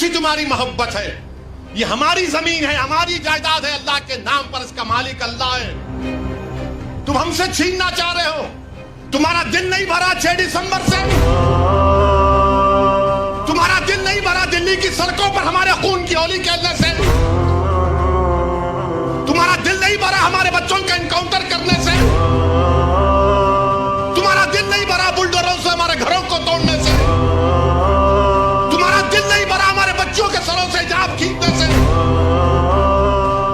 सी तुम्हारी मोहब्बत है? ये हमारी जमीन है, हमारी जायदाद है, अल्लाह के नाम पर इसका मालिक अल्लाह है। तुम हमसे छीनना चाह रहे हो। तुम्हारा दिल नहीं भरा 6 दिसंबर से? तुम्हारा दिल नहीं भरा दिल्ली की सड़कों पर हमारे खून की होली खेलने से? तुम्हारा दिल नहीं भरा हमारे बच्चों का एनकाउंटर करने से? तुम्हारा दिल नहीं भरा बुलडोजरों से हमारे घरों को तोड़ने से? तुम्हारा दिल नहीं भरा हमारे बच्चों के सरों से हिजाब खींचने से?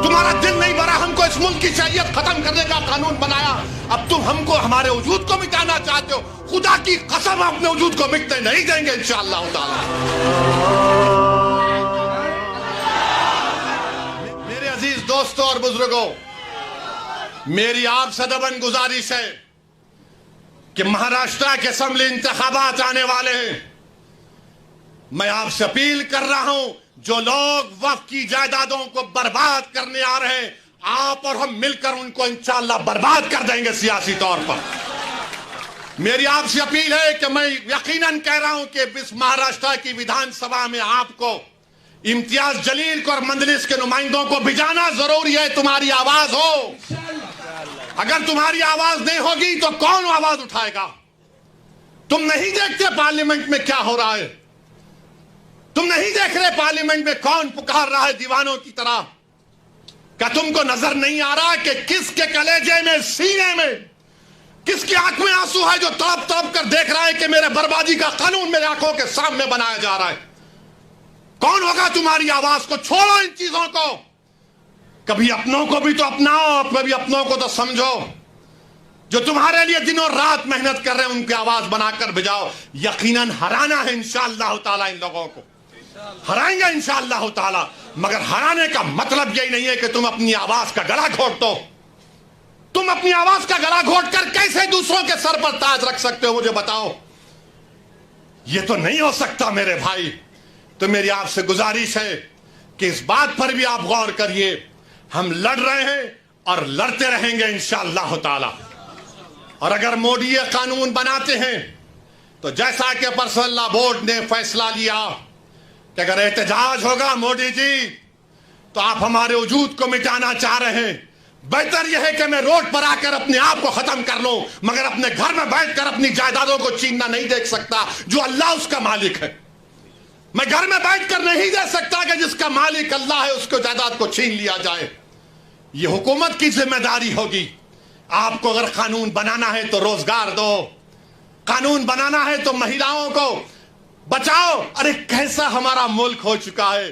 तुम्हारा दिल नहीं भरा हमको इस मुल्क की शरीयत खत्म करने का कानून बनाया, अब तुम हमको हमारे वजूद को मिटाना चाहते हो। खुदा की कसम अपने वजूद को मिटने नहीं देंगे इंशाअल्लाह ताला। मेरे अजीज दोस्तों और बुजुर्गों, मेरी आपसे दबन गुजारिश है कि महाराष्ट्र के असेंबली इंतखाबात आने वाले हैं। मैं आपसे अपील कर रहा हूं, जो लोग वक्फ की जायदादों को बर्बाद करने आ रहे हैं, आप और हम मिलकर उनको इंशाअल्लाह बर्बाद कर देंगे सियासी तौर पर। मेरी आपसे अपील है कि मैं यकीनन कह रहा हूं कि इस महाराष्ट्र की विधानसभा में आपको इम्तियाज जलील को और मंजलिस के नुमाइंदों को भिजाना जरूरी है। तुम्हारी आवाज हो, अगर तुम्हारी आवाज नहीं होगी तो कौन आवाज उठाएगा? तुम नहीं देखते पार्लियामेंट में क्या हो रहा है? तुम नहीं देख रहे पार्लियामेंट में कौन पुकार रहा है दीवानों की तरह? क्या तुमको नजर नहीं आ रहा कि किसके कलेजे में, सीने में, किसकी आंख में आंसू है जो तड़प तड़प कर देख रहा है कि मेरे बर्बादी का कानून मेरे आंखों के सामने बनाया जा रहा है? कौन होगा तुम्हारी आवाज को? छोड़ो इन चीजों को। कभी अपनों को भी तो अपनाओ, कभी अपनों को तो समझो। जो तुम्हारे लिए दिनों रात मेहनत कर रहे हैं उनकी आवाज बनाकर भिजाओ। यकीनन हराना है इंशाअल्लाह ताला, इन लोगों को हराएंगे इंशाअल्लाह ताला। मगर हराने का मतलब यही नहीं है कि तुम अपनी आवाज का गला घोट दो। तुम अपनी आवाज का गला घोट कर कैसे दूसरों के सर पर ताज रख सकते हो, मुझे बताओ। यह तो नहीं हो सकता मेरे भाई। तो मेरी आपसे गुजारिश है कि इस बात पर भी आप गौर करिए। हम लड़ रहे हैं और लड़ते रहेंगे इंशाअल्लाह ताला। और अगर मोदी ये कानून बनाते हैं तो जैसा कि पर्सनल लॉ बोर्ड ने फैसला लिया कि अगर एहतजाज होगा मोदी जी तो आप हमारे वजूद को मिटाना चाह रहे हैं, बेहतर यह है कि मैं रोड पर आकर अपने आप को खत्म कर लूं, मगर अपने घर में बैठकर अपनी जायदादों को छीनना नहीं देख सकता जो अल्लाह उसका मालिक है। मैं घर में बैठकर नहीं दे सकता कि जिसका मालिक अल्लाह है उसको जायदाद को छीन लिया जाए। यह हुकूमत की जिम्मेदारी होगी। आपको अगर कानून बनाना है तो रोजगार दो, कानून बनाना है तो महिलाओं को बचाओ। अरे कैसा हमारा मुल्क हो चुका है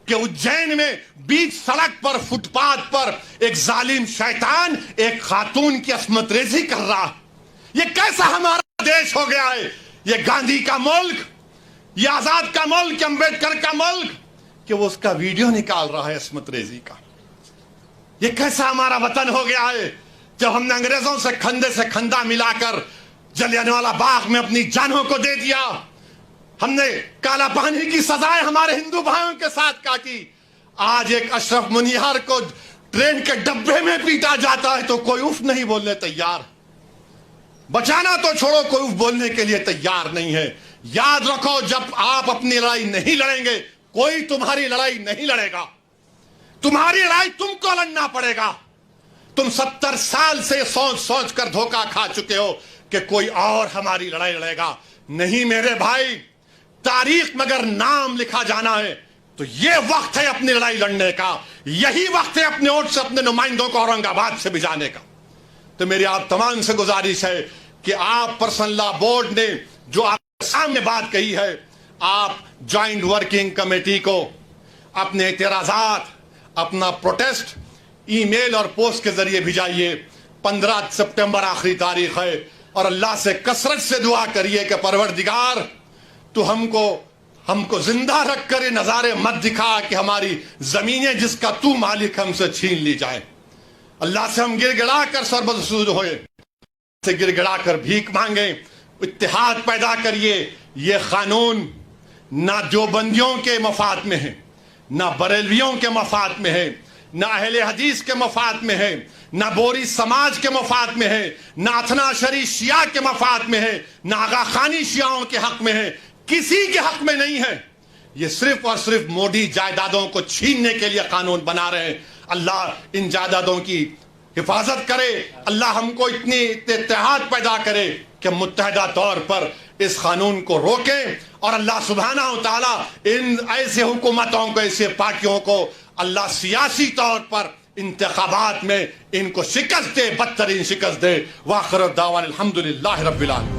कि उज्जैन में बीच सड़क पर, फुटपाथ पर एक जालिम शैतान एक खातून की अस्मत रेजी कर रहा है। यह कैसा हमारा देश हो गया है? यह गांधी का मुल्क, यह आजाद का मुल्क, अंबेडकर का मुल्क, कि वो उसका वीडियो निकाल रहा है अस्मत रेजी का। यह कैसा हमारा वतन हो गया है जब हमने अंग्रेजों से खंदा मिलाकर जलियांवाला बाग में अपनी जानों को दे दिया। हमने काला पानी की सजाएं हमारे हिंदू भाइयों के साथ काटी। आज एक अशरफ मुनियार को ट्रेन के डब्बे में पीटा जाता है तो कोई उफ नहीं बोलने तैयार। बचाना तो छोड़ो, कोई उफ बोलने के लिए तैयार नहीं है। याद रखो, जब आप अपनी लड़ाई नहीं लड़ेंगे कोई तुम्हारी लड़ाई नहीं लड़ेगा। तुम्हारी लड़ाई तुमको लड़ना पड़ेगा। तुम 70 साल से सोच सोच कर धोखा खा चुके हो कि कोई और हमारी लड़ाई लड़ेगा। नहीं मेरे भाई, तारीख में अगर नाम लिखा जाना है तो यह वक्त है अपनी लड़ाई लड़ने का। यही वक्त है अपने वोट से अपने नुमाइंदों को औरंगाबाद से भिजाने का। तो मेरी आप तमाम से गुजारिश है कि आप पर्सनल लॉ बोर्ड ने जो आपके सामने बात कही है, आप ज्वाइंट वर्किंग कमेटी को अपने एतराजात, अपना प्रोटेस्ट ईमेल और पोस्ट के जरिए भिजाइए। 15 सितंबर आखिरी तारीख है और अल्लाह से कसरत से दुआ करिए कि परवरदिगार तू हमको जिंदा रख कर ये नजारे मत दिखा कि हमारी जमीनें जिसका तू मालिक हमसे छीन ली जाए। अल्लाह से हम गिड़गिड़ा कर सरबसूर होए, से गिड़गिड़ा कर भीख मांगे, इत्तेहाद पैदा करिए। ये कानून ना देवबंदियों के मफाद में है, ना बरेलवियों के मफाद में है, ना अहले हदीस के मफाद में है, ना बोरी समाज के मफाद में है, ना अथना शरी शिया के मफाद में है, ना आगा खानी शियाओं के हक में है। किसी के हक में नहीं है। یہ صرف اور صرف موڈی جائیدادوں کو چھیننے کے لیے قانون بنا رہے ہیں. اللہ ان جائیدادوں کی حفاظت کرے. اللہ ہم کو اتنی اتحاد پیدا کرے کہ متحدہ طور پر اس قانون کو روکیں, اور اللہ سبحانہ و تعالیٰ ان ایسے حکومتوں کو, ایسے پارٹیوں کو اللہ سیاسی طور پر انتخابات میں ان کو شکست دے, بدترین شکست دے. وآخر دعوانا الحمدللہ رب العالمین.